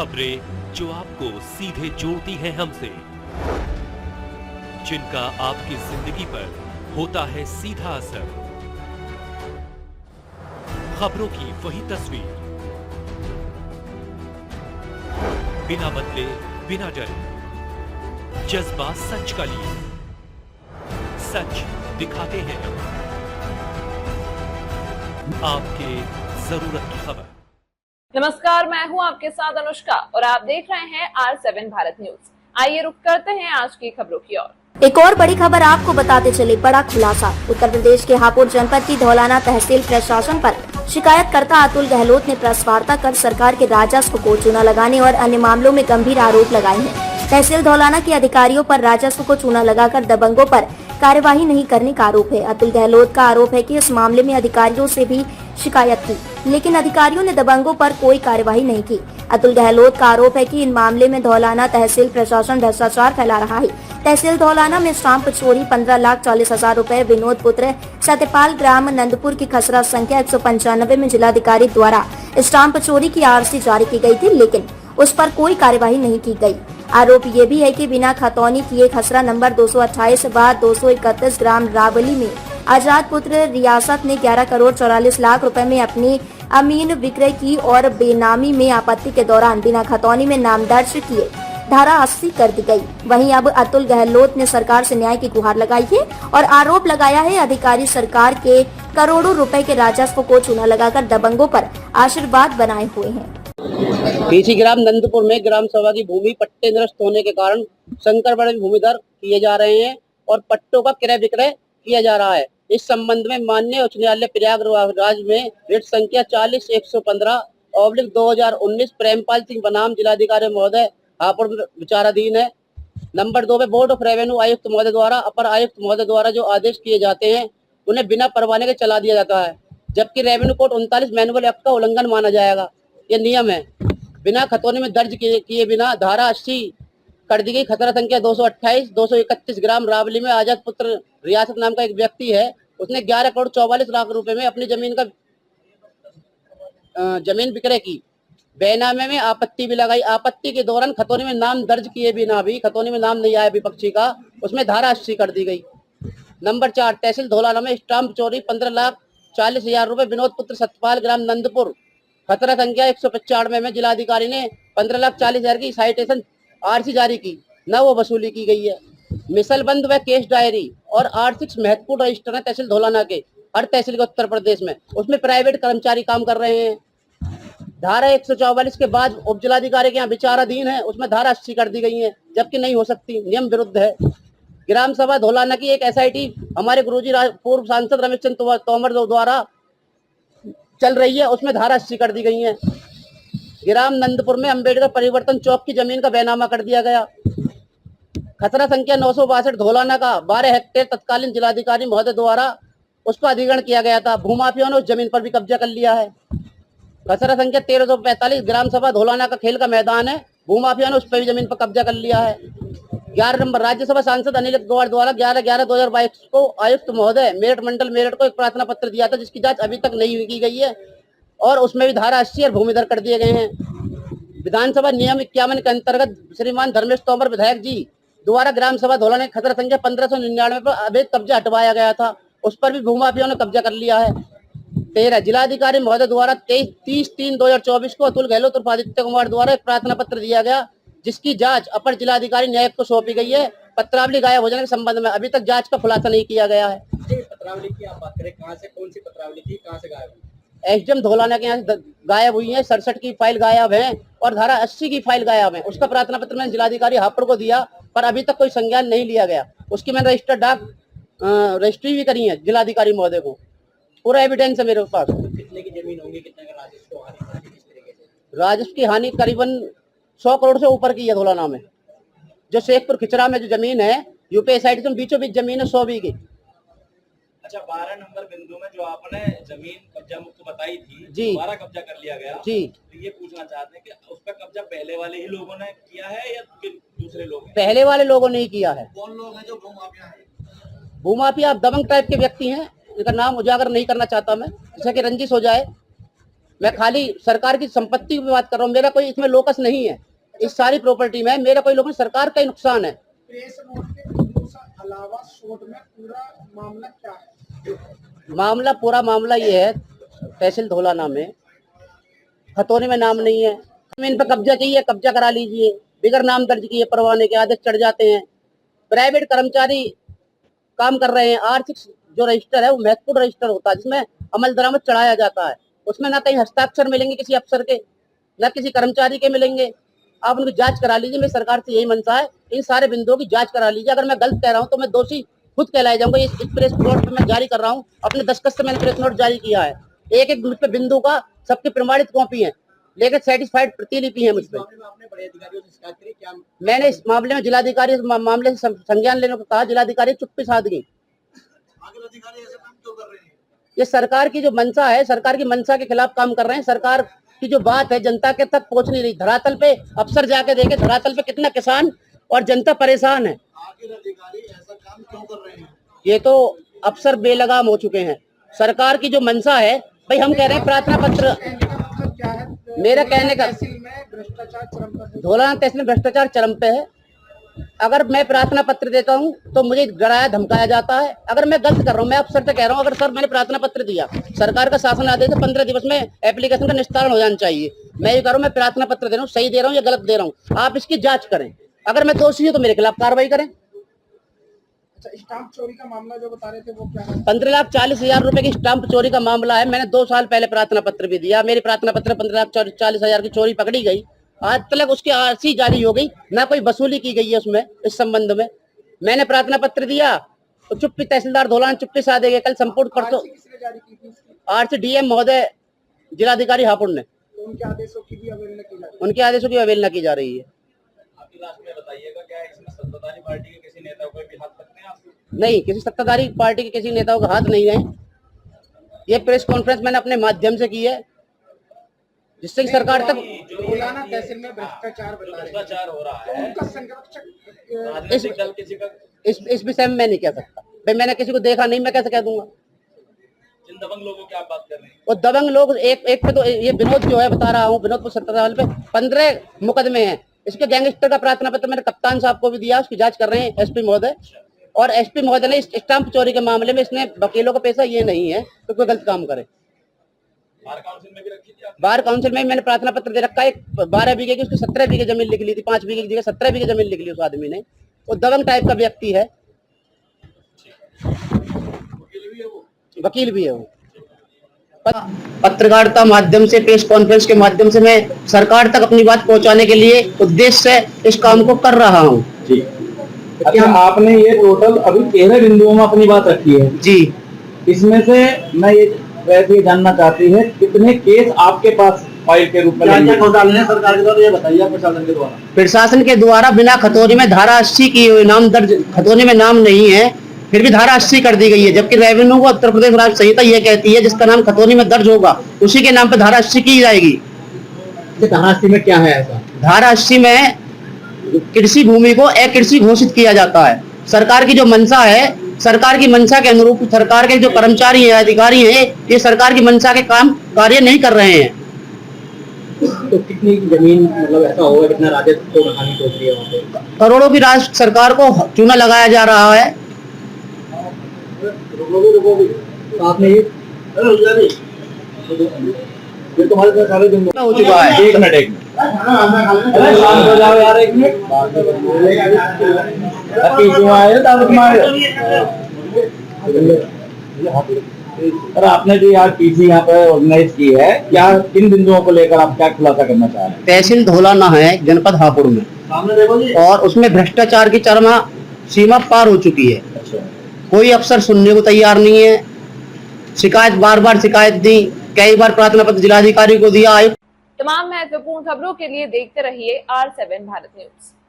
खबरें जो आपको सीधे जोड़ती हैं हमसे, जिनका आपकी जिंदगी पर होता है सीधा असर। खबरों की वही तस्वीर, बिना बदले बिना डरे, जज्बा सच का लिए, सच दिखाते हैं आपके जरूरत की खबर। नमस्कार, मैं हूं आपके साथ अनुष्का और आप देख रहे हैं R7 भारत न्यूज। आइए रुक करते हैं आज की खबरों की ओर। एक और बड़ी खबर आपको बताते चले, बड़ा खुलासा। उत्तर प्रदेश के हापुड़ जनपद की धौलाना तहसील प्रशासन पर शिकायतकर्ता अतुल गहलोत ने प्रेस वार्ता कर सरकार के राजस्व को चूना लगाने और अन्य मामलों में गंभीर आरोप लगाए हैं। तहसील धौलाना के अधिकारियों पर राजस्व को चूना लगाकर दबंगों पर कार्यवाही नहीं करने का आरोप है। अतुल गहलोत का आरोप है कि इस मामले में अधिकारियों से भी शिकायत की, लेकिन अधिकारियों ने दबंगों पर कोई कार्यवाही नहीं की। अतुल गहलोत का आरोप है कि इन मामले में धौलाना तहसील प्रशासन भ्रष्टाचार फैला रहा है। तहसील धौलाना में स्टाम्प चोरी 15,40,000 रूपए। विनोद पुत्र सत्यपाल ग्राम नंदपुर की खसरा संख्या 195 में जिलाधिकारी द्वारा स्टाम्प चोरी की आरसी जारी की गई थी, लेकिन उस पर कोई कार्यवाही नहीं की गई। आरोप ये भी है कि बिना खतौनी किए खसरा नंबर 228 बाद 231 ग्राम रावली में आजाद पुत्र रियासत ने 11 करोड़ 44 लाख रुपए में अपनी अमीन विक्रय की और बेनामी में आपत्ति के दौरान बिना खतौनी में नाम दर्ज किए धारा 80 कर दी गई। वहीं अब अतुल गहलोत ने सरकार से न्याय की गुहार लगाई है और आरोप लगाया है अधिकारी सरकार के करोड़ों रुपए के राजस्व को चूना लगाकर दबंगों पर आशीर्वाद बनाए हुए हैं। पीछी ग्राम नंदपुर में ग्राम सभा की भूमि पट्टे निरस्त होने के कारण शंकर बड़े भूमिदर किए जा रहे हैं और पट्टों का क्रय विक्रय किया जा रहा है। इस संबंध में माननीय उच्च न्यायालय प्रयागराज में रिट संख्या 40-115/2019 प्रेमपाल सिंह बनाम जिलाधिकारी महोदय हापुड़ विचाराधीन है। नंबर 2 में बोर्ड ऑफ रेवेन्यू आयुक्त महोदय द्वारा अपर आयुक्त महोदय द्वारा जो आदेश किए जाते हैं उन्हें बिना परवाने के चला दिया जाता है, जबकि रेवेन्यू कोड 39 मैनुअल एक्ट का उल्लंघन माना जाएगा। ये नियम है। बिना खतौनी में दर्ज किए बिना धारा 80 कर दी गई। खतरा संख्या 228-231 ग्राम रावली में आजाद पुत्र रियासत नाम का एक व्यक्ति है। उसने 11 करोड़ 44 लाख रुपए में अपनी जमीन विक्रय की। बेनामे में आपत्ति भी लगाई। आपत्ति के दौरान खतौनी में नाम दर्ज किए बिना भी खतौनी में नाम नहीं आया विपक्षी का, उसमें धारा 80 कर दी गई। नंबर 4 तहसील धौलाना में स्टाम्प चोरी 15,40,000 रुपए। विनोद पुत्र सत्यपाल ग्राम नंदपुर खतरा संख्या 195 में जिलाधिकारी ने 15,40,000 की साइटेशन आरसी जारी की, न वो वसूली की गई है। मिसलबंद व केस डायरी और R6 महत्वपूर्ण रजिस्टर है तहसील धौलाना के, हर तहसील के उत्तर प्रदेश में। उसमें प्राइवेट कर्मचारी काम कर रहे हैं। धारा 144 के बाद उप जिलाधिकारी के यहाँ विचाराधीन है, उसमें धारा 80 कर दी गई है, जबकि नहीं हो सकती, नियम विरुद्ध है। ग्राम सभा धौलाना की एक SIT हमारे गुरुजी पूर्व सांसद रमेश चंद्र तोमर द्वारा चल रही है, उसमें धारा 80 कर दी गई है। ग्राम नंदपुर में अंबेडकर परिवर्तन चौक की जमीन का बैनामा कर दिया गया। खतरा संख्या 962 धौलाना का 12 हेक्टेयर तत्कालीन जिलाधिकारी महोदय द्वारा उसका अधिग्रहण किया गया था। भूमाफियों ने उस जमीन पर भी कब्जा कर लिया है। खतरा संख्या 1345 ग्राम सभा धौलाना का खेल का मैदान है। भूमाफिया ने उस पर भी जमीन पर कब्जा कर लिया है। 11 नंबर राज्यसभा सांसद अनिल गौड़ द्वारा 11/11/2022 को आयुक्त महोदय मेरठ मंडल मेरठ को एक प्रार्थना पत्र दिया था, जिसकी जांच अभी तक नहीं की गई है और उसमें भी धारा 80 और भूमिदर कर दिए गए हैं। विधानसभा नियम 51 के अंतर्गत श्रीमान धर्मेश तोमर विधायक जी द्वारा ग्राम सभा धौलाना खतरा संख्या 1599 पर अवैध कब्जा हटवाया गया था, उस पर भी भूमाफियों ने कब्जा कर लिया है। 13 जिलाधिकारी महोदय द्वारा 30/3/2024 को अतुल गहलोत और आदित्य कुमार द्वारा एक प्रार्थना पत्र दिया गया, जिसकी जांच अपर जिलाधिकारी न्यायिक को सौंपी गई है। पत्रावली गायब हो जाने के संबंध में अभी तक जांच का खुलासा नहीं किया गया है। पत्रावली की आप बात करें, कहां से, कौन सी पत्रावली थी, कहां से गायब हुई? SDM धौलाना के यहाँ से गायब हुई है। 67 की फाइल गायब है और धारा 80 की फाइल गायब है। उसका प्रार्थना पत्र मैंने जिलाधिकारी हापुड़ को दिया, पर अभी तक कोई संज्ञान नहीं लिया गया। उसकी मैंने रजिस्ट्री भी करी है जिलाधिकारी महोदय को, पूरा एविडेंस है मेरे पास। कितने की जमीन होगी, कितने का राजस्व हानि किस तरीके से? राजस्व की हानि करीबन 100 करोड़ से ऊपर की है धौलाना में। जो शेखपुर खिचरा में जो जमीन है, यूपी साइड से बीचों बीच जमीन है 100 बीघे। अच्छा, 12 नंबर बिंदु में जो आपने जमीन कब्जा मुक्त बताई थी, जी, दोबारा कब्जा कर लिया गया जी। तो ये पूछना चाहते हैं कि उस पर कब्जा पहले वाले ही लोगों ने किया है या दूसरे लोग हैं? पहले वाले लोगों ने ही किया है। कौन लोग हैं जो भूमाफिया हैं? भूमाफिया दबंग टाइप के व्यक्ति हैं, इनका नाम उजागर नहीं करना चाहता मैं, जिससे कि रंजिश हो जाए। मैं खाली सरकार की संपत्ति की बात कर रहा हूँ, मेरा कोई इसमें लोकस नहीं है, इस सारी प्रॉपर्टी में मेरा कोई लोकस, सरकार का ही नुकसान है। प्रेस नोट के बिंदु से अलावा शोध में पूरा मामला क्या है? पूरा मामला ये है, तहसील धौलाना में खतौनी में नाम नहीं है, जमीन पर कब्जा चाहिए, कब्जा करा लीजिए, बिगर नाम दर्ज किए परवाने के आदेश चढ़ जाते हैं। प्राइवेट कर्मचारी काम कर रहे हैं, आर्थिक जो रजिस्टर है वो महत्वपूर्ण रजिस्टर होता है जिसमें अमल दरामद चढ़ाया जाता है, उसमें ना कहीं हस्ताक्षर मिलेंगे किसी अफसर के, ना किसी कर्मचारी के मिलेंगे। आप उनकी जांच करा लीजिए, मेरी सरकार से यही मनसा है, इन सारे बिंदुओं की जांच करा लीजिए। अगर मैं गलत कह रहा हूँ तो मैं दोषी खुद कहलाया जाऊंगा। इस प्रेस नोट मैं जारी कर रहा हूँ, अपने दस्तखत से मैंने प्रेस नोट जारी किया है, एक एक मुझ पे बिंदु का सबकी प्रमाणित कॉपी है, लेकिन सेटिस्फाइड प्रतिलिपि है मुझ पे। मैंने इस मामले में जिलाधिकारी मामले से संज्ञान लेने को कहा, जिलाधिकारी चुप्पी साध गई। ये सरकार की जो मंशा है, सरकार की मंशा के खिलाफ काम कर रहे हैं। सरकार की जो बात है जनता के तक पहुंच नहीं रही। धरातल पे अफसर जाके देखे, धरातल पे कितना किसान और जनता परेशान है। ऐसा काम क्यों कर रहे हैं? ये तो अफसर बेलगाम हो चुके हैं। सरकार की जो मंशा है, भाई हम कह रहे हैं प्रार्थना पत्र, मतलब क्या है? मेरा कहने का तहसील में भ्रष्टाचार चरम पर है। धौलाना तहसील में भ्रष्टाचार चरम पे है। अगर मैं प्रार्थना पत्र देता हूं तो मुझे डराया धमकाया जाता है। अगर मैं गलत कर रहा हूं, मैं अफसर से कह रहा हूं, अगर सर मैंने प्रार्थना पत्र दिया, सरकार का शासन आदेश है 15 दिवस में एप्लीकेशन का निस्तारण हो जाना चाहिए, मैं ये कह रहा हूं मैं प्रार्थना पत्र दे रहा हूं, सही दे रहा हूं या गलत दे रहा हूं, आप इसकी जांच करें। अगर मैं दोषी हूं तो मेरे खिलाफ कार्रवाई करें। अच्छा, स्टाम्प चोरी का मामला जो बता रहे थे वो क्या है? 15,40,000 रुपए की स्टाम्प चोरी का मामला है। मैंने 2 साल पहले प्रार्थना पत्र भी दिया, मेरी प्रार्थना पत्र 15,40,000 की चोरी पकड़ी गई, आज तक उसकी आरसी जारी हो गई, ना कोई वसूली की गई है उसमें। इस संबंध में मैंने प्रार्थना पत्र दिया तो चुप्पी, तहसीलदार धौलाना चुप्पी साधे गए। कल संपूर्ण परसों किसने जारी की थी उसकी? आरसी डीएम महोदय जिलाधिकारी हापुड़ ने, तो उनके आदेशों की भी अवहेलना की जा रही है। उनके आदेशों की अवहेलना की जा रही है। आपकी लास्ट में बताइएगा, क्या इसमें सत्ताधारी पार्टी के किसी नेता को भी हाथ सकते हैं आप? नहीं, किसी सत्ताधारी पार्टी के किसी नेताओं का हाथ नहीं है। ये प्रेस कॉन्फ्रेंस मैंने अपने माध्यम से की है, जिससे कि सरकार तक धौलाना तहसील में भ्रष्टाचार बता रहे हैं। भ्रष्टाचार हो रहा तो है, उनका संरक्षक राजनीतिक दल किसी का, इस विषय में मैं नहीं कह सकता भाई, मैंने किसी को देखा नहीं, मैं कैसे कह दूंगा। जिन दबंग लोगों की आप बात कर रहे हैं, वो दबंग लोग एक पे तो ये विनोद जो है, बता रहा हूँ, विनोद सत्ताधारी पे 15 मुकदमे हैं। इसके गैंगस्टर का प्रार्थना पत्र मैंने कप्तान साहब को भी दिया, उसकी जांच कर रहे हैं एसपी महोदय। और एसपी महोदय ने स्टाम्प चोरी के मामले में, इसने वकीलों का पैसा ये नहीं है तो कोई गलत काम करे। बार काउंसिल में भी रखी थी आप? बार काउंसिल में मैंने प्रार्थना पत्र दे रखा है। 12 बीघे की उसकी 17 बीघे जमीन लिख ली थी, 5 बीघे की जगह 17 बीघे जमीन लिख ली उस आदमी ने। वो दबंग टाइप का व्यक्ति है, वकील भी है वो। पत्रकारिता माध्यम से, प्रेस कॉन्फ्रेंस के माध्यम से मैं सरकार तक अपनी बात पहुंचाने के लिए उद्देश्य से इस काम को कर रहा हूं। जी। अच्छा, आपने ये टोटल अभी 13 बिंदुओं में अपनी बात रखी है जी। इसमें से मैं ये जानना चाहती है कितने केस आपके पास फाइल के रूप में सरकार के द्वारा, ये बताइए आप प्रशासन के द्वारा। प्रशासन के द्वारा बिना खतौनी में धारा 80 की नाम दर्ज, खतौनी में नाम नहीं है फिर भी धारा 80 कर दी गई है, जबकि रेवेन्यू को उत्तर प्रदेश राज्य संहिता यह कहती है जिसका नाम खतौनी में दर्ज होगा उसी के नाम पर धारा 80 की जाएगी। धारा 80 में क्या है ऐसा? धारा 80 में कृषि भूमि को अकृषि घोषित किया जाता है। सरकार की जो मंशा है, सरकार की मंशा के अनुरूप सरकार के जो कर्मचारी हैं, अधिकारी हैं, ये सरकार की मंशा के काम कार्य नहीं कर रहे हैं। तो कितनी जमीन, मतलब ऐसा होगा कितना राजस्व को हानि पहुंच रही है वहाँ पे? करोड़ों की राशि सरकार को चूना लगाया जा रहा है। तो आपने ये तुम्हारे पास सारे दिन हो चुका है। एक मिनट अरे शांत हो जाओ यार, एक मिनट। सर, आपने जो यार पीसी यहाँ पे ऑर्गेनाइज की है, क्या किन बिंदुओं को लेकर आप क्या खुलासा करना चाह रहे हैं? तहसील धौलाना है जनपद हापुड़ में, सामने देखो जी। और उसमें भ्रष्टाचार की चरम सीमा पार हो चुकी है। कोई अफसर सुनने को तैयार नहीं है। शिकायत, बार शिकायत दी, कई बार प्रार्थना पत्र जिलाधिकारी को दिया। तमाम महत्वपूर्ण खबरों के लिए देखते रहिए R7 भारत न्यूज।